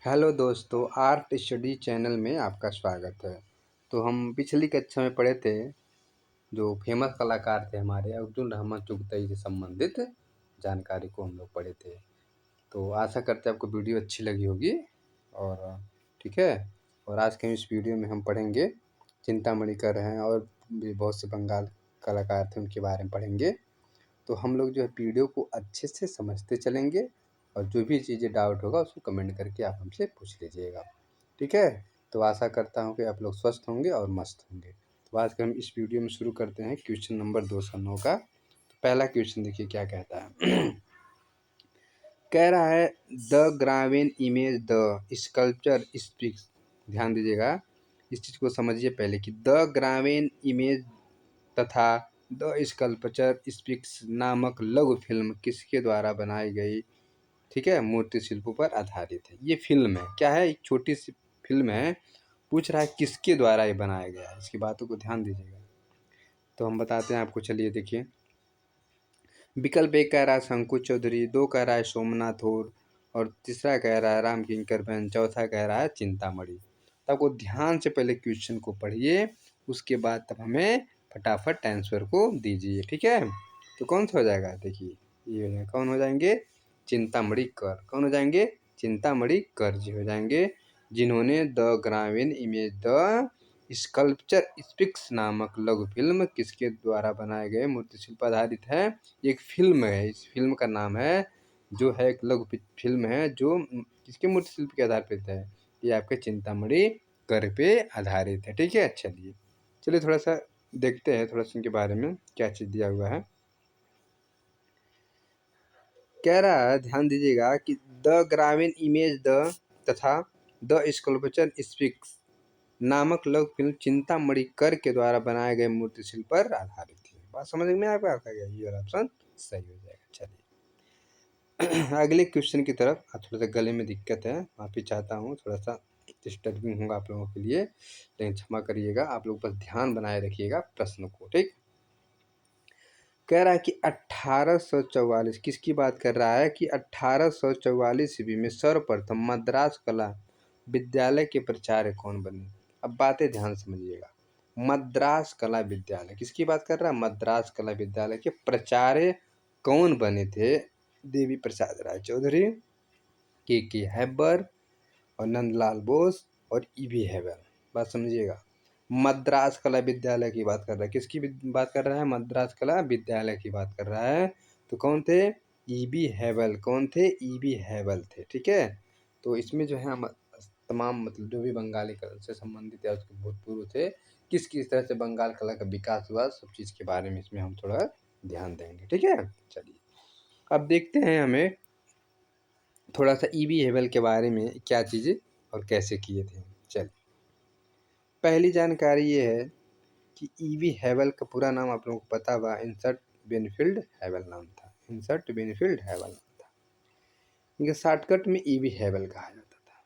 Hello दोस्तों, art study channel में आपका स्वागत है। तो हम पिछली कक्षा में पढ़े थे, जो फेमस कलाकार थे हमारे अब्दुल रहमान चुगतई से संबंधित जानकारी को हम लोग पढ़े थे। तो आशा करते हैं आपको वीडियो अच्छी लगी होगी। और ठीक है। और आज के इस वीडियो में हम पढ़ेंगे चिंतामणि कर हैं और भी बहुत से बंगाल कलाकार थे, उनके बारे में पढ़ेंगे। तो हम लोग जो है वीडियो को अच्छे से समझते चलेंगे और जो भी चीज़ें डाउट होगा उसको कमेंट करके आप हमसे पूछ लीजिएगा। ठीक है। तो आशा करता हूँ कि आप लोग स्वस्थ होंगे और मस्त होंगे। तो आज के हम इस वीडियो में शुरू करते हैं क्वेश्चन नंबर 209 का। तो पहला क्वेश्चन देखिए क्या कहता है। कह रहा है the graven image the sculpture speaks. ध्यान दीजिएगा, इस चीज़ को समझिए पहले कि द ग्रावेन इमेज तथा द स्कल्पचर स्पीक्स नामक लघु फिल्म किसके द्वारा बनाई गई। ठीक है, मूर्ति शिल्पों पर आधारित है। ये फिल्म है, क्या है, एक छोटी सी फिल्म है। पूछ रहा है किसके द्वारा ये बनाया गया है, इसकी बातों को ध्यान दीजिएगा। तो हम बताते हैं आपको, चलिए देखिए। विकल्प एक कह रहा है शंकु चौधरी, दो कह रहा है सोमनाथ और तीसरा कह रहा है राम किंकर बहन, चौथा कह रहा है चिंतामणि। तो आपको ध्यान से पहले क्वेश्चन को पढ़िए, उसके बाद तब हमें फटाफट आंसर को दीजिए। ठीक है। तो कौन सा हो जाएगा, देखिए ये हो जाएगा, कौन हो जाएंगे, चिंतामणि कर। कौन हो जाएंगे, चिंतामणि कर जी हो जाएंगे, जिन्होंने द ग्रामीण इमेज द स्कल्पचर स्पीक्स नामक लघु फिल्म किसके द्वारा बनाए गए मूर्ति शिल्प आधारित है। एक फिल्म है, इस फिल्म का नाम है, जो है एक लघु फिल्म है जो किसके मूर्ति शिल्प के आधार पर है, ये आपके चिंतामणि कर पे आधारित है। ठीक है। चलिए चलिए थोड़ा सा देखते हैं, थोड़ा सा इनके बारे में क्या चीज़ दिया हुआ है। कह रहा है, ध्यान दीजिएगा कि द ग्रामीण इमेज द तथा द स्कल्पचर स्पीक्स नामक लघु फिल्म चिंतामणि कर के द्वारा बनाए गए मूर्ति शिल्प पर आधारित है। बात समझ में आपको आता है, ये वाला ऑप्शन सही हो जाएगा। चलिए अगले क्वेश्चन की तरफ। थोड़ा सा गले में दिक्कत है, माफी चाहता हूँ, थोड़ा सा डिस्टर्बिंग होगा आप लोगों के लिए, लेकिन क्षमा करिएगा। आप लोग बस ध्यान बनाए रखिएगा प्रश्न को। ठीक। कह रहा है कि 1844, किसकी बात कर रहा है कि 1844 ईस्वी में सर्वप्रथम मद्रास कला विद्यालय के प्राचार्य कौन बने। अब बातें ध्यान समझिएगा। मद्रास कला विद्यालय किसकी बात कर रहा है, मद्रास कला विद्यालय के प्राचार्य कौन बने थे। देवी प्रसाद राय चौधरी, के हैबर और नंदलाल बोस और ईवी हैबर। बात समझिएगा। मद्रास कला विद्यालय की बात कर रहा है, किसकी बात कर रहा है, मद्रास कला विद्यालय की बात कर रहा है। तो कौन थे, ईबी हैवल। कौन थे, ईबी हैवल थे। ठीक है। तो इसमें जो है हम तमाम मतलब जो भी बंगाली कला से संबंधित या उसके भूतपूर्व थे, किस किस तरह से बंगाल कला का विकास हुआ, सब चीज़ के बारे में इसमें हम थोड़ा ध्यान देंगे। ठीक है। चलिए अब देखते हैं हमें थोड़ा सा ईबी हैवल के बारे में क्या चीज़ें और कैसे किए थे। चलिए पहली जानकारी ये है कि ईवी हैवल का पूरा नाम आप लोगों को पता हुआ, इंसर्ट बेनफील्ड हैवल नाम था। इंसर्ट बेनफील्ड हैवल नाम था, इनके शॉर्टकट में ईवी हैवल कहा जाता था।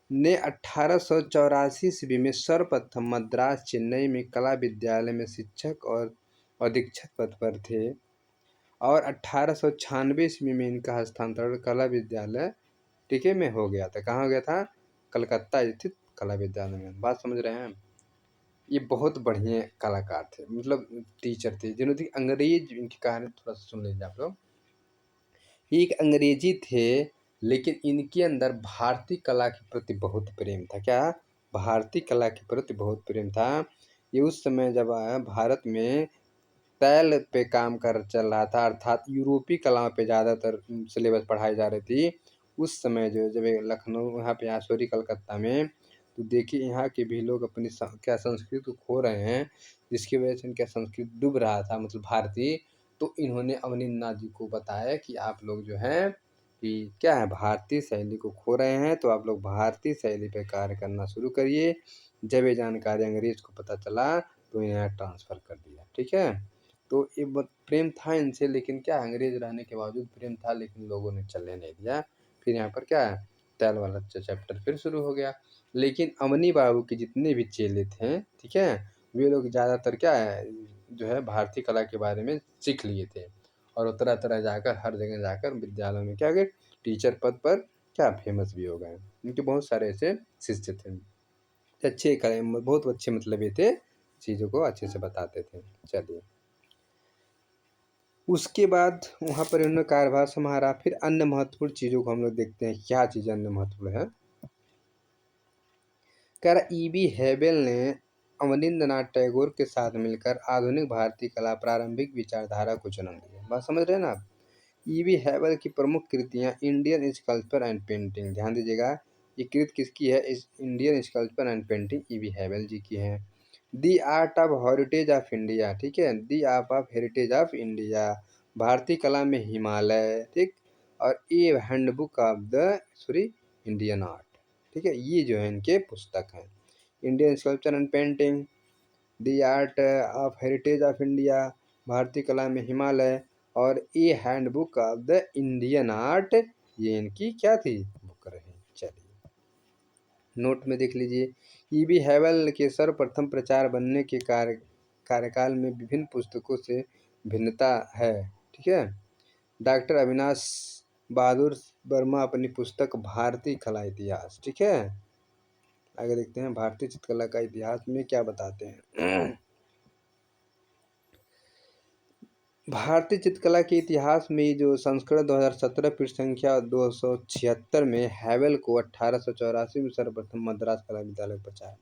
ने 1884 ईस्वी में सर्वप्रथम मद्रास चेन्नई में कला विद्यालय में शिक्षक और अधीक्षक पद पर थे और 1896 ईस्वी में इनका हस्तांतरण कला विद्यालय टीके में हो गया था। कहाँ हो गया था, कलकत्ता स्थित कला विद्यालय में। बात समझ रहे हैं। ये बहुत बढ़िया कलाकार थे, मतलब टीचर थे, जिन्होंने अंग्रेज, इनकी कहानी थोड़ा सा सुन लीजिए आप लोग। ये एक अंग्रेजी थे, लेकिन इनके अंदर भारतीय कला के प्रति बहुत प्रेम था। क्या, भारतीय कला के प्रति बहुत प्रेम था। ये उस समय जब भारत में तैल पे काम कर चल रहा था, अर्थात यूरोपीय कलाओं पे ज़्यादातर सिलेबस पढ़ाई जा रही थी। उस समय जो जब लखनऊ यहाँ पे यहाँ सॉरी कलकत्ता में, तो देखिए यहाँ के भी लोग अपनी क्या संस्कृति को खो रहे हैं, जिसकी वजह से इनका संस्कृति डूब रहा था, मतलब भारतीय। तो इन्होंने अवनींद्रनाथ जी को बताया कि आप लोग जो हैं कि क्या है, भारतीय शैली को खो रहे हैं, तो आप लोग भारतीय शैली पे कार्य करना शुरू करिए। जब ये जानकारी अंग्रेज को पता चला तो यहाँ ट्रांसफ़र कर दिया। ठीक है। तो ये प्रेम था इनसे, लेकिन क्या अंग्रेज रहने के बावजूद प्रेम था, लेकिन लोगों ने चलने नहीं दिया। फिर यहाँ पर क्या है, तैल वाला चैप्टर फिर शुरू हो गया। लेकिन अवनी बाबू के जितने भी चेले थे, ठीक है, वे लोग ज़्यादातर क्या है, जो है भारतीय कला के बारे में सीख लिए थे और तरह तरह जाकर हर जगह जाकर विद्यालयों में क्या गए, टीचर पद पर क्या फेमस भी हो गए। इनके बहुत सारे ऐसे शिष्य थे, अच्छे बहुत अच्छे मतलब ये थे, चीज़ों को अच्छे से बताते थे। चलिए, उसके बाद वहाँ पर इन्होंने कार्यभार संभाला। फिर अन्य महत्वपूर्ण चीज़ों को हम लोग देखते हैं, क्या चीज़ अन्य महत्वपूर्ण है। कह रहा E.B. हेबेल ने अवनींद्रनाथ टैगोर के साथ मिलकर आधुनिक भारतीय कला प्रारंभिक विचारधारा को जन्म दिया। बात समझ रहे हैं ना आप। E.B. हेबेल की प्रमुख कृतियाँ इंडियन स्कल्पचर एंड पेंटिंग, ध्यान दीजिएगा, ये कृत किसकी है, इस Indian sculpture and painting E.B. हेबेल जी की है। The art of heritage of India, ठीक है, the art of heritage of India, भारतीय कला में हिमालय, ठीक, और a handbook of the Indian art, ठीक है, ये जो है इनके पुस्तक हैं। Indian sculpture and painting, the art of heritage of India, भारतीय कला में हिमालय, और a handbook of the Indian art, ये इनकी क्या थी, बुक रही। चलिए, नोट में देख लीजिए, E.B. हेबेल के सर्वप्रथम प्रचार बनने के कार्यकाल में विभिन्न पुस्तकों से भिन्नता है, ठीक है। डॉक्टर अविनाश बहादुर वर्मा अपनी पुस्तक भारतीय कला इतिहास, ठीक है, आगे देखते हैं भारतीय चित्रकला का इतिहास में क्या बताते हैं। भारतीय चित्रकला के इतिहास में जो संस्करण 2017 पृष्ठ संख्या 276 में हेबेल को 1884 में सर्वप्रथम मद्रास कला विद्यालय प्रचार,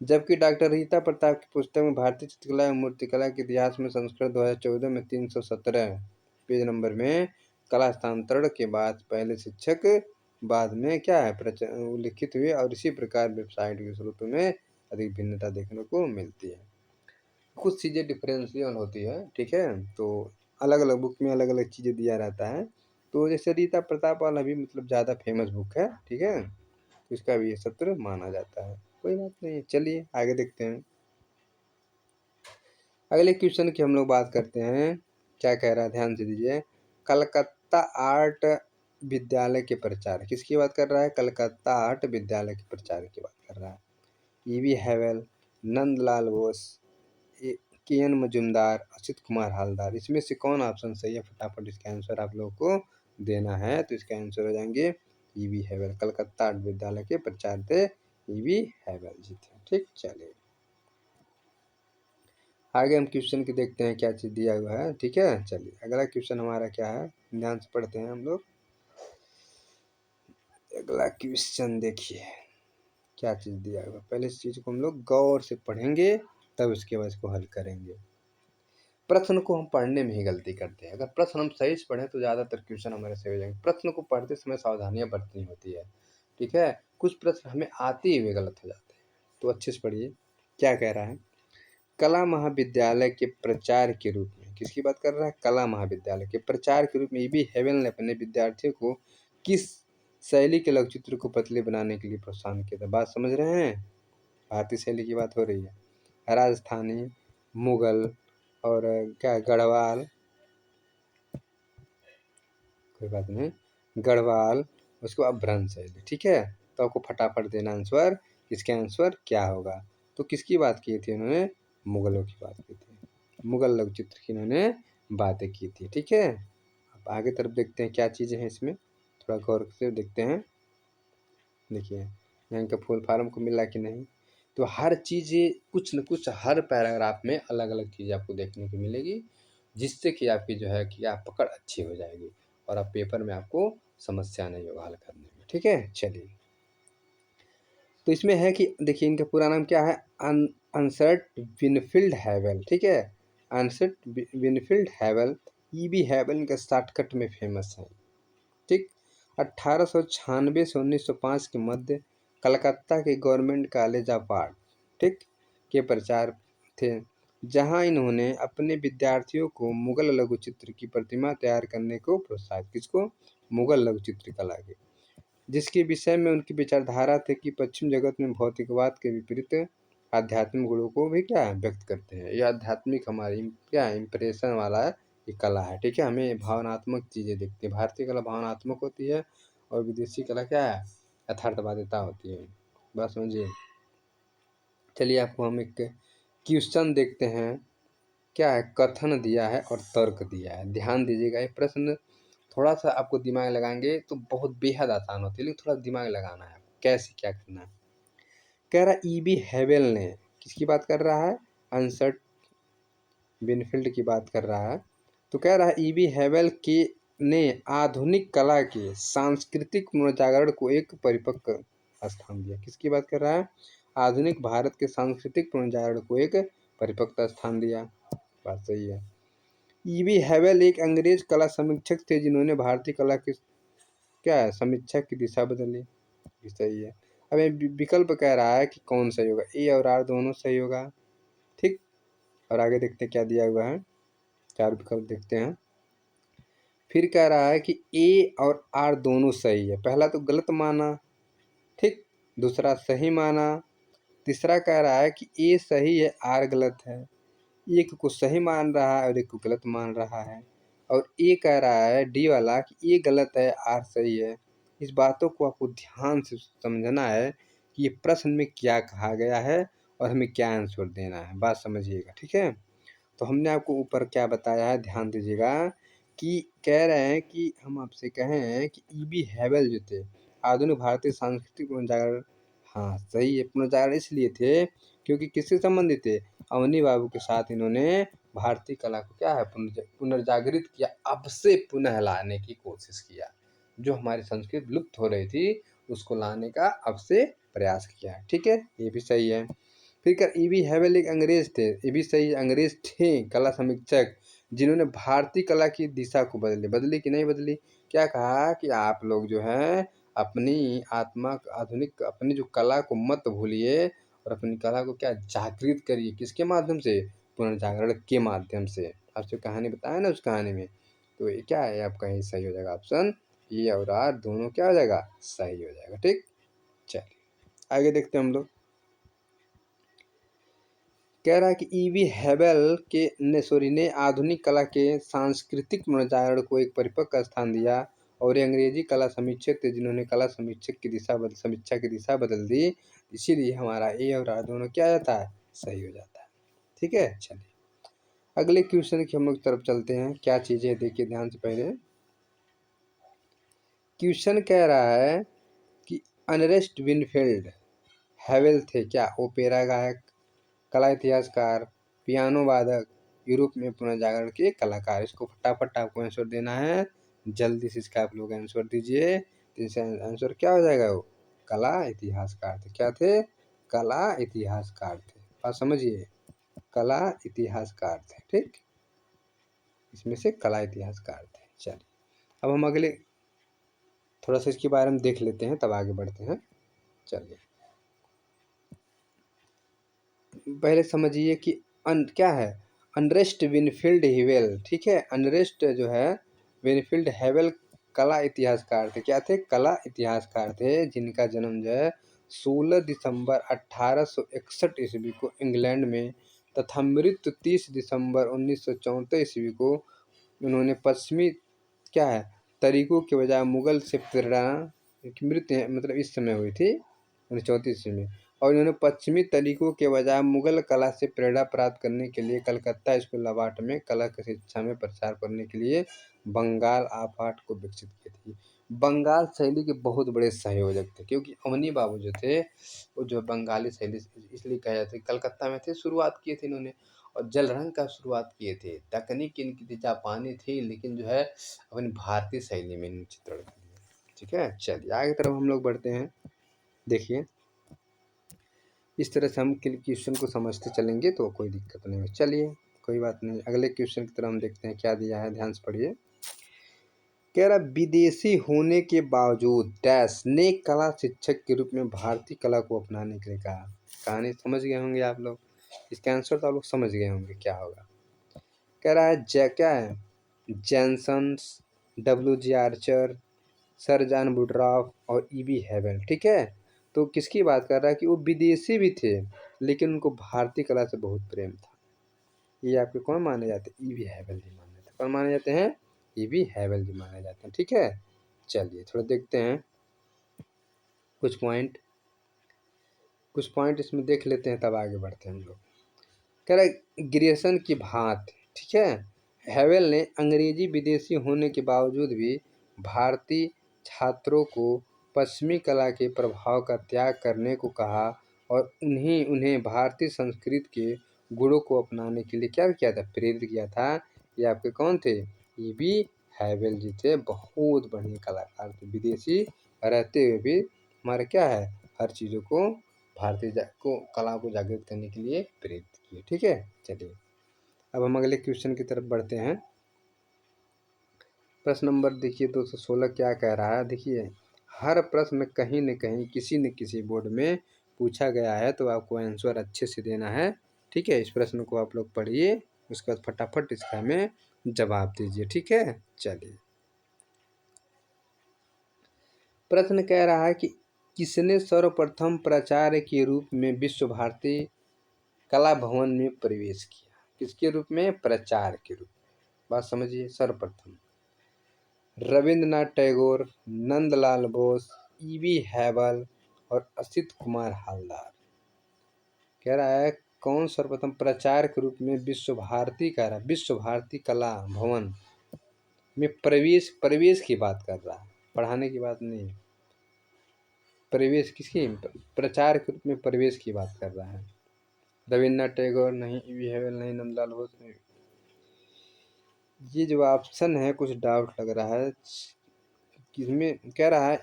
जबकि डॉक्टर रीता प्रताप की पुस्तक में भारतीय चित्रकला एवं मूर्तिकला के इतिहास में संस्करण 2014 में 317 पेज नंबर में कला हस्तांतरण के बाद पहले शिक्षक बाद में क्या है उल्लिखित हुए, और इसी प्रकार वेबसाइट के स्रोतों में अधिक भिन्नता देखने को मिलती है। कुछ चीज़ें डिफरेंशियल होती है, ठीक है, तो अलग अलग बुक में अलग अलग चीज़ें दिया रहता है। तो जैसे रीता प्रताप वाला भी मतलब ज़्यादा फेमस बुक है, ठीक है, तो इसका भी ये सत्र माना जाता है, कोई बात नहीं। चलिए आगे देखते हैं, अगले क्वेश्चन की हम लोग बात करते हैं, क्या कह रहा है, ध्यान से दीजिए। कलकत्ता आर्ट विद्यालय के प्रचार, किसकी बात कर रहा है, कलकत्ता आर्ट विद्यालय के प्रचार की बात कर रहा है। E.B. हेबेल, नंदलाल बोस, के.एन. मजुमदार, असित कुमार हालदार, इसमें से कौन ऑप्शन सही है, फटाफट इसका आंसर आप लोगों को देना है। तो इसका आंसर हो जाएंगे E.B. हेबेल, कलकत्ता आर्ट विद्यालय के प्रचार थे E.B. हेबेल जी थे, ठीक। चलिए आगे हम क्वेश्चन की देखते हैं, क्या चीज़ दिया हुआ है, ठीक है। चलिए अगला क्वेश्चन हमारा क्या है, ध्यान से पढ़ते हैं हम लोग। अगला क्वेश्चन देखिए क्या चीज़ दिया हुआ, पहले इस चीज़ को हम लोग गौर से पढ़ेंगे, तब उसके बाद इसको हल करेंगे। प्रश्न को हम पढ़ने में ही गलती करते हैं, अगर प्रश्न हम सही से पढ़ें तो ज़्यादातर क्वेश्चन हमारे सही हो जाएंगे। प्रश्न को पढ़ते समय सावधानियां बरतनी होती है, ठीक है, कुछ प्रश्न हमें आते हुए गलत हो जाते हैं, तो अच्छे से पढ़िए क्या कह रहा है। कला महाविद्यालय के प्रचार के रूप में, किसकी बात कर रहा है, कला महाविद्यालय के प्रचार के रूप में E.B. हेबेल ने अपने विद्यार्थियों को किस शैली के लघुचित्र को पतले बनाने के लिए प्रोत्साहन किया था। बात समझ रहे हैं, भारतीय शैली की बात हो रही है, राजस्थानी, मुगल, और क्या गढ़वाल, कोई बात नहीं, गढ़वाल, उसके बाद भ्रंश शैली, ठीक है। तो आपको फटाफट देना आंसर, इसका आंसर क्या होगा। तो किसकी बात की थी उन्होंने, मुगलों की बात की थी, मुगल लघुचित्र की इन्होंने बातें की थी, ठीक है। अब आगे तरफ देखते हैं क्या चीज़ें हैं इसमें, थोड़ा गौर से देखते हैं। देखिए यहाँ इनका फुल फॉर्म को मिला कि नहीं, तो हर चीज़ कुछ न कुछ हर पैराग्राफ में अलग अलग चीज़ आपको देखने को मिलेगी, जिससे कि आपकी जो है कि आप पकड़ अच्छी हो जाएगी, और आप पेपर में आपको समस्या नहीं होगा हल करने में, ठीक है। चलिए तो इसमें है कि देखिए इनका पूरा नाम क्या है, अनसर्ट विनफील्ड हेबेल, ठीक है, अनसर्ट विनफील्ड हेबेल। E.B. हेबेल इनका शॉर्टकट में फेमस है, ठीक। 1896 से 1905 के मध्य कलकत्ता के गवर्नमेंट कॉलेज ऑफ आर्ट, ठीक, के प्रचार थे, जहां इन्होंने अपने विद्यार्थियों को मुगल लघुचित्र की प्रतिमा तैयार करने को प्रोत्साहित, किसको, मुगल लघुचित्र कला के, जिसके विषय में उनकी विचारधारा थे कि पश्चिम जगत में भौतिकवाद के विपरीत आध्यात्मिक गुणों को भी क्या है व्यक्त करते हैं। ये आध्यात्मिक हमारी क्या है इम्प्रेशन वाला ये कला है, ठीक है, हमें भावनात्मक चीज़ें दिखती है, भारतीय कला भावनात्मक होती है, और विदेशी कला क्या है यथार्थवादिता होती है, बात समझिए। चलिए आपको हम एक क्वेश्चन देखते हैं, क्या है, कथन दिया है और तर्क दिया है, ध्यान दीजिएगा। ये प्रश्न थोड़ा सा आपको दिमाग लगाएंगे तो बहुत बेहद आसान होती है, लेकिन थोड़ा दिमाग लगाना है आपको कैसे क्या करना है। कह रहा ईबी हैवेल ने, किसकी बात कर रहा है, अंसर्ट विनफील्ड की बात कर रहा है। तो कह रहा है ईबी हैवेल के ने आधुनिक कला के सांस्कृतिक पुनर्जागरण को एक परिपक्व स्थान दिया। किसकी बात कर रहा है, आधुनिक भारत के सांस्कृतिक पुनर्जागरण को एक परिपक्व स्थान दिया। बात सही है। ईबी हैवेल एक अंग्रेज कला समीक्षक थे जिन्होंने भारतीय कला की क्या है समीक्षा की दिशा बदली। ये सही है। अब ये विकल्प कह रहा है कि कौन सही होगा, ए और आर दोनों सही होगा। ठीक, और आगे देखते हैं क्या दिया हुआ है, चार विकल्प देखते हैं। फिर कह रहा है कि ए और आर दोनों सही है, पहला तो गलत माना, ठीक, दूसरा सही माना, तीसरा कह रहा है कि ए सही है आर गलत है। एक को सही मान रहा है और एक को गलत मान रहा है, और ए कह रहा है डी वाला कि ए गलत है आर सही है। इस बातों को आपको ध्यान से समझना है कि ये प्रश्न में क्या कहा गया है और हमें क्या आंसर देना है, बात समझिएगा। ठीक है, तो हमने आपको ऊपर क्या बताया है ध्यान दीजिएगा कि कह रहे हैं कि हम आपसे कहें कि ईबी हैवेल जो थे आधुनिक भारतीय सांस्कृतिक पुनर्जागरण, हाँ सही है, पुनर्जागरण इसलिए थे क्योंकि किससे संबंधित थे, अवनी बाबू के साथ इन्होंने भारतीय कला को क्या है पुनर्जागृत किया, अब से पुनः लाने की कोशिश किया। जो हमारी संस्कृति लुप्त हो रही थी उसको लाने का अब से प्रयास किया। ठीक है, ये भी सही है। फिर क्या ईबी हैवेल एक अंग्रेज थे, ये भी सही है, अंग्रेज थे कला समीक्षक जिन्होंने भारतीय कला की दिशा को बदली कि नहीं बदली। क्या कहा कि आप लोग जो है अपनी आत्मा आधुनिक अपनी जो कला को मत भूलिए और अपनी कला को क्या जागृत करिए, किसके माध्यम से, पुनर्जागरण के माध्यम से। आपसे कहानी बताया ना उस कहानी में, तो ये क्या है आपका ये सही हो जाएगा, ऑप्शन ए और आर दोनों क्या हो जाएगा, सही हो जाएगा। ठीक, चलिए आगे देखते हैं हम लोग। कह रहा है कि ईवी हैवेल के ने आधुनिक कला के सांस्कृतिक पुनर्जागरण को एक परिपक्व स्थान दिया, और ये अंग्रेजी कला समीक्षक थे जिन्होंने कला समीक्षा की दिशा बदल दी। इसीलिए हमारा ए और आर दोनों क्या जाता है, सही हो जाता है। ठीक है, चलिए अगले क्वेश्चन की हम लोग तरफ चलते हैं। क्या चीज़ें देखिए ध्यान से पहले। क्वेश्चन कह रहा है कि अनरेस्ट विनफील्ड हैवेल थे क्या, ओपेरा गायक, कला इतिहासकार, पियानो वादक, यूरोप में पुनर्जागरण के कलाकार। इसको फटाफट आपको आंसर देना है, जल्दी से इसका आप लोग आंसर दीजिए। तो इसका आंसर क्या हो जाएगा, वो कला इतिहासकार थे। क्या थे, कला इतिहासकार थे। बात समझिए, कला इतिहासकार थे। ठीक, इसमें से कला इतिहासकार थे। चलिए अब हम अगले थोड़ा सा इसके बारे में देख लेते हैं तब आगे बढ़ते हैं। चलिए पहले समझिए कि क्या है, अनरेस्ट विनफील्ड हेवेल। ठीक है, अनरेस्ट जो है विनफील्ड हेवेल कला इतिहासकार थे। क्या थे, कला इतिहासकार थे जिनका जन्म जो है 16 दिसंबर 1861 ईस्वी को इंग्लैंड में तथा मृत्यु 30 दिसंबर 1934 ईस्वी को उन्होंने पश्चिमी क्या है तरीकों के बजाय मुगल से प्रेरणा की मृत्यु मतलब इस समय हुई थी 1934 में, और इन्होंने पश्चिमी तरीकों के बजाय मुगल कला से प्रेरणा प्राप्त करने के लिए कलकत्ता स्कूल ऑफ आर्ट में कला की शिक्षा में प्रचार करने के लिए बंगाल ऑफ आर्ट को विकसित की थी। बंगाल शैली के बहुत बड़े संयोजक थे क्योंकि अवनी बाबू जो थे वो जो बंगाली शैली इसलिए कहा जाता है, कलकत्ता में थे, शुरुआत किए थे इन्होंने, और जल रंग का शुरुआत किए थे। तकनीक इनकी थी जापानी थी लेकिन जो है अपनी भारतीय शैली में इन्होंने चित्रण कर दिया। ठीक है, चलिए आगे तरफ हम लोग बढ़ते हैं। देखिए इस तरह से हम क्वेश्चन को समझते चलेंगे तो कोई दिक्कत नहीं है। चलिए कोई बात नहीं, अगले क्वेश्चन की तरफ हम देखते हैं क्या दिया है, ध्यान से पढ़िए। कह रहा विदेशी होने के बावजूद डैश ने कला शिक्षक के रूप में भारतीय कला को अपनाने के लिए कहा। कहानी समझ गए होंगे आप लोग, इसका आंसर तो आप लोग समझ गए होंगे क्या होगा। कह रहा है क्या है, Jansons, W G Archer, sir John Woodroffe और ईबी हैवेल। ठीक है, तो किसकी बात कर रहा है कि वो विदेशी भी थे लेकिन उनको भारतीय कला से बहुत प्रेम था। ये आपके कौन माने जाते हैं, ईबी हैवेल जी माने जाते हैं। कौन माने जाते हैं, ईबी हैवेल जी माने जाते हैं। ठीक है, चलिए थोड़ा देखते हैं कुछ पॉइंट इसमें देख लेते हैं तब आगे बढ़ते हैं हम लोग। कह रहा है ग्रेसन की भांति, ठीक है, हैवेल ने अंग्रेजी विदेशी होने के बावजूद भी भारतीय छात्रों को पश्चिमी कला के प्रभाव का त्याग करने को कहा और उन्हें भारतीय संस्कृति के गुणों को अपनाने के लिए क्या किया था, प्रेरित किया था। ये आपके कौन थे, ये भी हैवेल जी थे। बहुत बढ़िया कलाकार थे, विदेशी रहते हुए भी हमारे क्या है, हर चीज़ों को भारतीय को कला को जागृत करने के लिए प्रेरित किए। ठीक है, चलिए अब हम अगले क्वेश्चन की तरफ बढ़ते हैं। प्रश्न नंबर देखिए 216 क्या कह रहा है। देखिए, हर प्रश्न कहीं न कहीं किसी न किसी बोर्ड में पूछा गया है, तो आपको आंसर अच्छे से देना है। ठीक है, इस प्रश्न को आप लोग पढ़िए, उसके बाद फटाफट इसका हमें जवाब दीजिए। ठीक है, चलिए प्रश्न कह रहा है कि किसने सर्वप्रथम प्राचार्य के रूप में विश्व भारती कला भवन में प्रवेश किया। किसके रूप में, प्राचार्य के रूप में। बात समझिए, सर्वप्रथम रविंद्रनाथ टैगोर, नंदलाल बोस, ईवी हैवल और असित कुमार हालदार। कह रहा है कौन सर्वप्रथम प्राचार्य के रूप में विश्व भारती कला भवन में प्रवेश की बात कर रहा है, पढ़ाने की बात नहीं। प्रवेश किसकी, प्रचार के रूप में प्रवेश की बात कर रहा है। रविन्द्रनाथ टैगोर नहीं, ईवी हैवल नहीं, नंदलाल बोस नहीं। ये जो ऑप्शन है कुछ डाउट लग रहा है, किसमें कह रहा है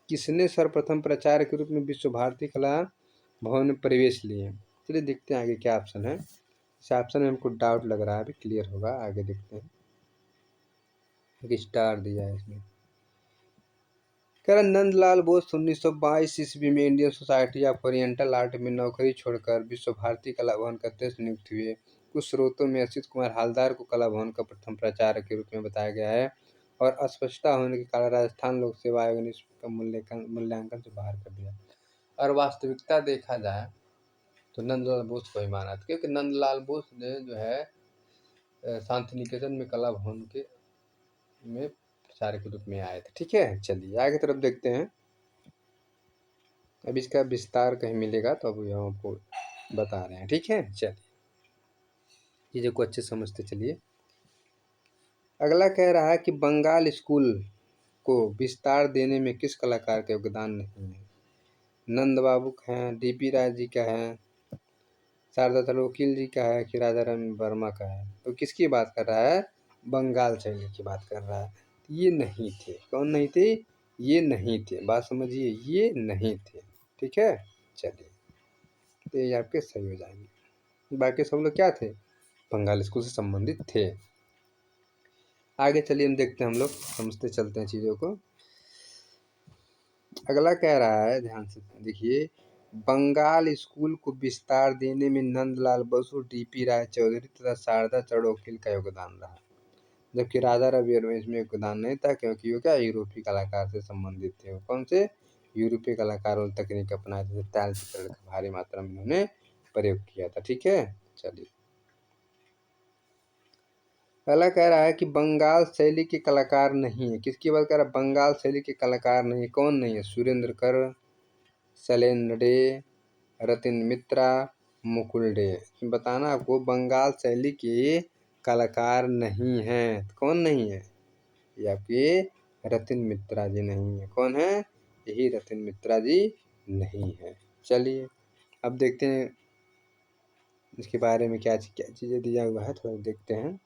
किसने सर्वप्रथम प्राचार्य के रूप में विश्व भारती कला भवन में प्रवेश लिए। चलिए देखते हैं आगे क्या ऑप्शन है। इस ऑप्शन में हमको डाउट लग रहा है, अभी क्लियर होगा, आगे देखते हैं। एक स्टार दिया है इसमें। कह रहा नंदलाल बोस 1922 ईस्वी में Indian society of oriental art में नौकरी छोड़कर विश्व भारती कला भवन का अध्यक्ष नियुक्त हुए। कुछ स्रोतों में असित कुमार हालदार को कला भवन का प्रथम प्राचार्य के रूप में बताया गया है और अस्पष्टता होने के कारण राजस्थान लोक सेवा आयोग ने इसका मूल्यांकन से बाहर कर दिया। और वास्तविकता देखा जाए तो नंदलाल बोस को ही माना था, क्योंकि नंदलाल बोस ने जो है शांति निकेतन में कला भवन के में प्रचार्य के रूप में आए थे। ठीक है, चलिए आगे तरफ देखते हैं। अब इसका विस्तार कहीं मिलेगा तो अब हम आपको बता रहे हैं। ठीक है, चलिए चीज़ों को अच्छे समझते चलिए। अगला कह रहा है कि बंगाल स्कूल को विस्तार देने में किस कलाकार का योगदान नहीं है। नंद बाबू का है, डीपी राय जी का है, शारदा तलोकील जी का है कि राजा राम वर्मा का है। तो किसकी बात कर रहा है, बंगाल शैली की बात कर रहा है। ये नहीं थे, कौन नहीं थे, ये नहीं थे। बात समझिए, ये नहीं थे। ठीक है, चलिए तो ये आपके सही हो जाएंगे। बाकी सब लोग क्या थे, बंगाल स्कूल से संबंधित थे। आगे चलिए हम देखते हैं, हम लोग समझते चलते हैं चीज़ों को। अगला कह रहा है, ध्यान से देखिए, बंगाल स्कूल को विस्तार देने में नंदलाल बसु, डीपी राय चौधरी तथा शारदा चौड़ोकिल का योगदान रहा, जबकि राजा रवि वर्मा इसमें योगदान नहीं था, क्योंकि वो क्या यूरोपीय कलाकार से संबंधित थे। वो कौन से, यूरोपीय कलाकारों ने तकनीक अपनाए थे, तैल चित्रण का भारी मात्रा में उन्होंने प्रयोग किया था। ठीक है, चलिए पहला कह रहा है कि बंगाल शैली के कलाकार नहीं है। किसकी बात कर रहा है, बंगाल शैली के कलाकार नहीं है। कौन नहीं है, सुरेंद्र कर, शैलेंद्र डे, रतिन मित्रा, मुकुल डे। बताना आपको बंगाल शैली के कलाकार नहीं हैं। कौन नहीं है, ये आपके रतिन मित्रा जी नहीं है। कौन है, यही रतिन मित्रा जी नहीं है। चलिए अब देखते हैं इसके बारे में क्या चीज़ें दिया हुआ है, थोड़ा देखते हैं,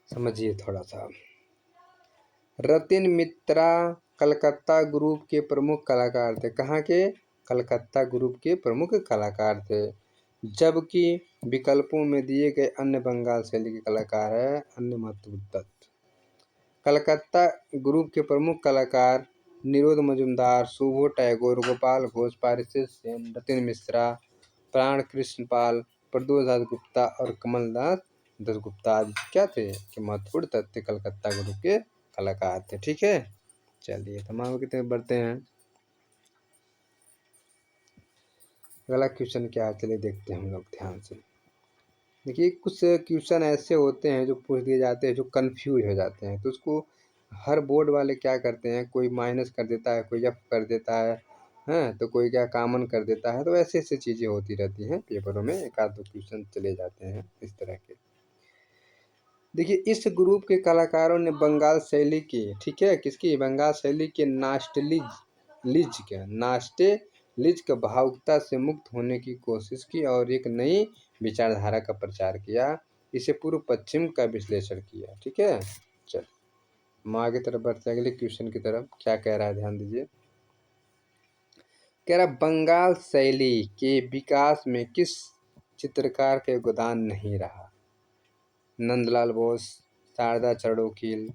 समझिए थोड़ा सा। रतिन मित्रा कलकत्ता ग्रुप के प्रमुख कलाकार थे। कहाँ के, कलकत्ता ग्रुप के प्रमुख कलाकार थे। जबकि विकल्पों में दिए गए अन्य बंगाल शैली के कलाकार है। अन्य महत्वपूर्ण तत्व, कलकत्ता ग्रुप के प्रमुख कलाकार निरोध मजुमदार, शुभो टैगोर, गोपाल घोष, पारिस्थित सेन, रतिन मिश्रा, प्राण कृष्ण पाल, प्रदोष दास गुप्ता और कमल दास दसगुप्ता आदि क्या थे कि महत्वपूर्ण तथ्य कलकत्ता ग्रुप के कलाकार थे। ठीक है, चलिए तमाम की तरफ बढ़ते हैं। अगला क्वेश्चन क्या है, चलिए देखते हैं हम लोग ध्यान से। देखिए कुछ क्वेश्चन ऐसे होते हैं जो पूछ दिए जाते हैं जो कंफ्यूज हो जाते हैं, तो उसको हर बोर्ड वाले क्या करते हैं, कोई माइनस कर देता है, कोई एफ कर देता है, हैं, तो कोई क्या कॉमन कर देता है, तो ऐसी ऐसी चीज़ें होती रहती हैं पेपरों में, एक आध दो क्वेश्चन चले जाते हैं इस तरह के। देखिए इस ग्रुप के कलाकारों ने बंगाल शैली की, ठीक है, किसकी, बंगाल शैली के नास्टेलिज का भावुकता से मुक्त होने की कोशिश की और एक नई विचारधारा का प्रचार किया। इसे पूर्व पश्चिम का विश्लेषण किया। ठीक है, चल हम आगे तरफ बढ़ते हैं अगले क्वेश्चन की तरफ। क्या कह रहा है, ध्यान दीजिए। कह रहा बंगाल शैली के विकास में किस चित्रकार का योगदान नहीं रहा। नंदलाल बोस, शारदा चरणोखील,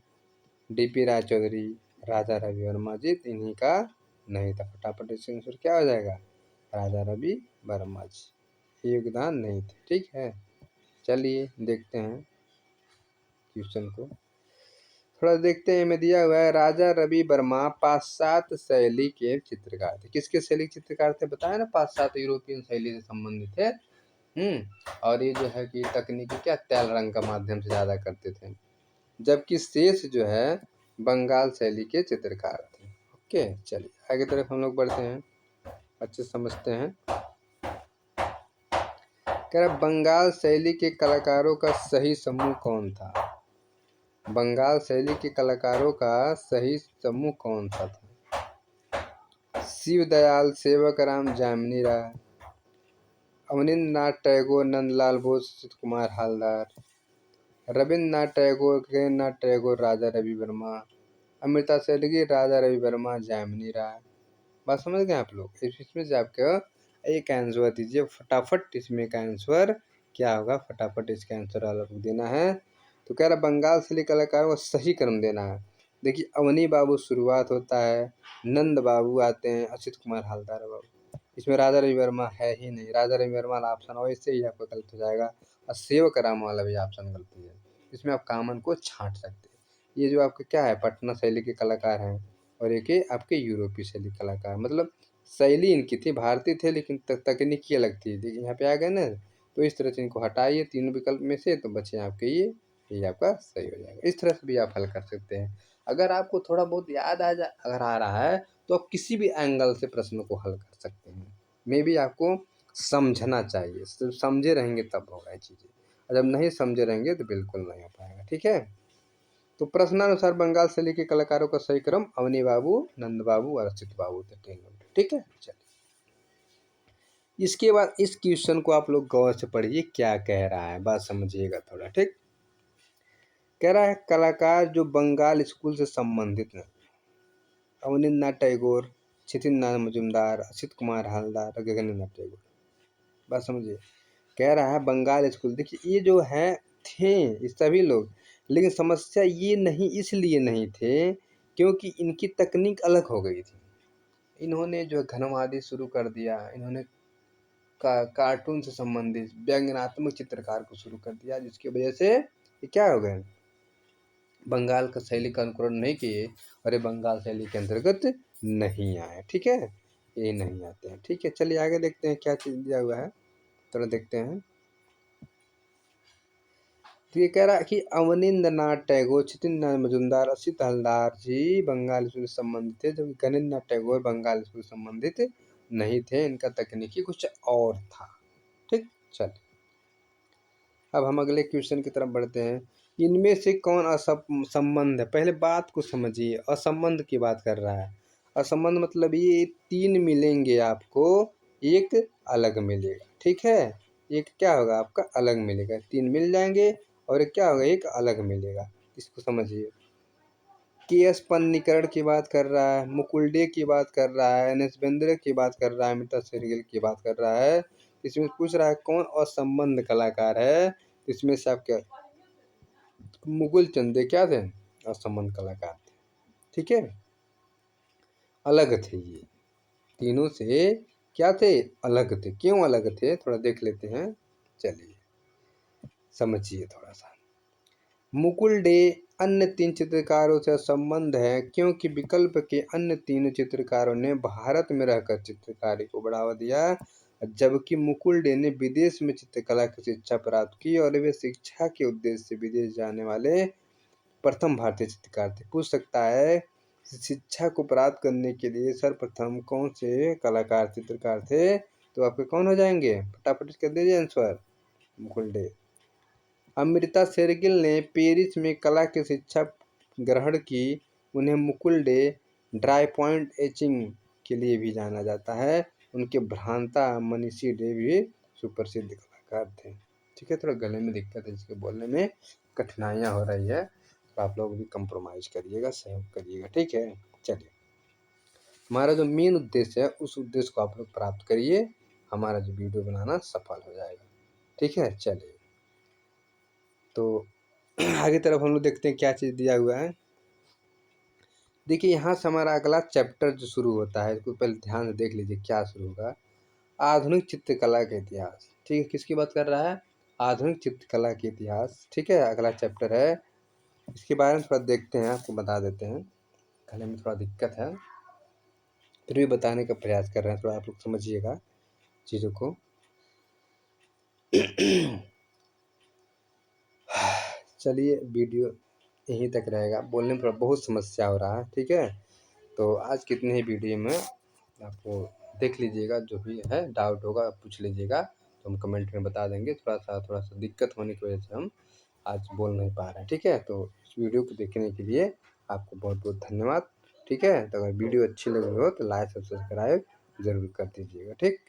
डीपी राय चौधरी, राजा रवि वर्मा जी, इन्हीं का नहीं था। फटाफट इसका आंसर क्या हो जाएगा, राजा रवि वर्मा जी, योगदान नहीं थे। ठीक है, चलिए देखते हैं क्वेश्चन को, थोड़ा देखते हैं। में दिया हुआ है राजा रवि वर्मा पाश्चात्य शैली के चित्रकार थे। किसके शैली के चित्रकार थे, बताया ना, पाश्चात्य यूरोपियन शैली से संबंधित थे। और ये जो है कि तकनीकी क्या, तेल रंग का माध्यम से ज़्यादा करते थे, जबकि शेष जो है बंगाल शैली के चित्रकार थे। ओके, चलिए आगे तरफ हम लोग बढ़ते हैं, अच्छे समझते हैं। कह रहा बंगाल शैली के कलाकारों का सही समूह कौन था। बंगाल शैली के कलाकारों का सही समूह कौन सा था। शिव दयाल, सेवक राम, जामिनी राय, अवनींद्रनाथ टैगोर, नंदलाल बोस, अच्युत कुमार हालदार, रविन्द्रनाथ टैगोर, गगननाथ टैगोर, राजा रवि वर्मा, अमृता शेरगिल, राजा रवि वर्मा, जामिनी राय। बात समझ गए आप लोग। इसमें से आपका एक आंसर दीजिए फटाफट, इसमें का आंसर क्या होगा, फटाफट इसका आंसर आपको देना है। तो कह रहा बंगाल शैली कलाकारों को सही क्रम देना है। देखिए अवनी बाबू शुरुआत होता है, नंद बाबू आते हैं, अच्युत कुमार हालदार बाबू, इसमें राजा रवि वर्मा है ही नहीं। राजा रवि वर्मा वाला ऑप्शन वैसे ही आपका गलत हो जाएगा, और सेवक राम वाला भी ऑप्शन गलत है। इसमें आप कॉमन को छांट सकते हैं। ये जो आपका क्या है, पटना शैली के कलाकार हैं, और एक आपके यूरोपीय शैली कलाकार, मतलब शैली इनकी थी भारतीय थे, लेकिन तकनीकी अलग थी। देखिए यहाँ पे आ गए ना, तो इस तरह से इनको हटाइए तीनों विकल्प में से, तो बचे आपके ये आपका सही हो जाएगा। इस तरह से भी आप हल कर सकते हैं। अगर आपको थोड़ा बहुत याद अगर आ रहा है, तो आप किसी भी एंगल से प्रश्न को हल कर सकते हैं। मे भी आपको समझना चाहिए, सिर्फ समझे रहेंगे तब होगा ये चीज़ें, और जब नहीं समझे रहेंगे तो बिल्कुल नहीं हो पाएगा। ठीक है, तो प्रश्नानुसार बंगाल शैली के कलाकारों का सही क्रम अवनी बाबू, नंद बाबू और अच्युत बाबू थे, तीन लोग। ठीक है, चलिए इसके बाद इस क्वेश्चन को आप लोग गौर से पढ़िए, क्या कह रहा है, बात समझिएगा थोड़ा। ठीक, कह रहा है कलाकार जो बंगाल स्कूल से संबंधित हैं, अवनींद्रनाथ टैगोर, छितिन मजुमदार, अच्युत कुमार हालदार, गगनेंद्र टैगोर। बात समझिए, कह रहा है बंगाल स्कूल, देखिए ये जो है थे ये सभी लोग, लेकिन समस्या ये नहीं, इसलिए नहीं थे क्योंकि इनकी तकनीक अलग हो गई थी। इन्होंने जो घनवादी शुरू कर दिया, इन्होंने कार्टून से संबंधित व्यंग्यात्मक चित्रकार को शुरू कर दिया, जिसकी वजह से ये क्या हो गए, बंगाल का शैली का अनुकरण नहीं किए, और ये बंगाल शैली के अंतर्गत नहीं आए। ठीक है, ये नहीं आते हैं। ठीक है, चलिए आगे देखते हैं क्या चीज़ दिया हुआ है, थोड़ा देखते हैं। तो ये कह रहा है कि अवनींद्रनाथ टैगोर, छितिन मजुमदार, अच्युत हलदार जी बंगाल स्कूल से संबंधित थे, जबकि गगनेंद्रनाथ टैगोर बंगाल स्कूल से संबंधित नहीं थे, इनका तकनीकी कुछ और था। ठीक, चल अब हम अगले क्वेश्चन की तरफ बढ़ते हैं। इनमें से कौन असंबंध है, पहले बात को समझिए, असंबंध की बात कर रहा है। असंबंध मतलब ये तीन मिलेंगे आपको, एक अलग मिलेगा। ठीक है, एक क्या होगा आपका अलग मिलेगा, तीन मिल जाएंगे और एक क्या होगा, एक अलग मिलेगा। इसको समझिए, के एस पन्नीकरण की बात कर रहा है, मुकुल डे की बात कर रहा है, एन एस बेंद्रे की बात कर रहा है, अमृता शेरगिल की बात कर रहा है। इसमें पूछ रहा है कौन असंबंध कलाकार है, इसमें से आप क्या, मुकुल चंद क्या थे, असंबंध कलाकार थे। ठीक है, अलग थे ये तीनों से, क्या थे, अलग थे। क्यों अलग थे, थोड़ा देख लेते हैं, चलिए समझिए थोड़ा सा। मुकुल डे अन्य तीन चित्रकारों से संबंध है क्योंकि विकल्प के अन्य तीनों चित्रकारों ने भारत में रहकर चित्रकारी को बढ़ावा दिया, जबकि मुकुल डे ने विदेश में चित्रकला की शिक्षा प्राप्त की और वे शिक्षा के उद्देश्य से विदेश जाने वाले प्रथम भारतीय चित्रकार थे। पूछ सकता है शिक्षा को प्राप्त करने के लिए सर्वप्रथम कौन से कलाकार चित्रकार थे? तो आपके कौन हो जाएंगे? फटाफट कर दीजिए आंसर। मुकुल डे। अमृता शेरगिल ने पेरिस में कला की शिक्षा ग्रहण की। उन्हें Mukul day dry point etching के लिए भी जाना जाता है। उनके भ्रांता मनीषी डे भी सुप्रसिद्ध कलाकार थे। ठीक है, थोड़ा गले में दिक्कत है, इसके बोलने में कठिनाइयाँ हो रही है, तो आप लोग भी कंप्रोमाइज़ करिएगा, सहयोग करिएगा। ठीक है, चलिए हमारा जो मेन उद्देश्य है उस उद्देश्य को आप लोग प्राप्त करिए, हमारा जो वीडियो बनाना सफल हो जाएगा। ठीक है, चलिए तो आगे तरफ हम लोग देखते हैं क्या चीज़ दिया हुआ है। देखिए यहाँ से हमारा अगला चैप्टर जो शुरू होता है, इसको पहले ध्यान से देख लीजिए क्या शुरू होगा। आधुनिक चित्रकला का इतिहास। ठीक है, किसकी बात कर रहा है? आधुनिक चित्रकला के इतिहास। ठीक है, अगला चैप्टर है, इसके बारे में थोड़ा देखते हैं, आपको बता देते हैं। गले में थोड़ा दिक्कत है, फिर भी बताने का प्रयास कर रहे हैं, थोड़ा आप लोग समझिएगा चीज़ों को। चलिए वीडियो यहीं तक रहेगा, बोलने में थोड़ा बहुत समस्या हो रहा है। ठीक है, तो आज कितने ही वीडियो में आपको देख लीजिएगा, जो भी है डाउट होगा आप पूछ लीजिएगा, तो हम कमेंट में बता देंगे। थोड़ा सा दिक्कत होने की वजह से हम आज बोल नहीं पा रहे हैं। ठीक है, तो इस वीडियो को देखने के लिए आपको बहुत बहुत धन्यवाद। ठीक है, तो अगर वीडियो अच्छी लगी हो तो लाइक सब्सक्राइब ज़रूर कर दीजिएगा। ठीक।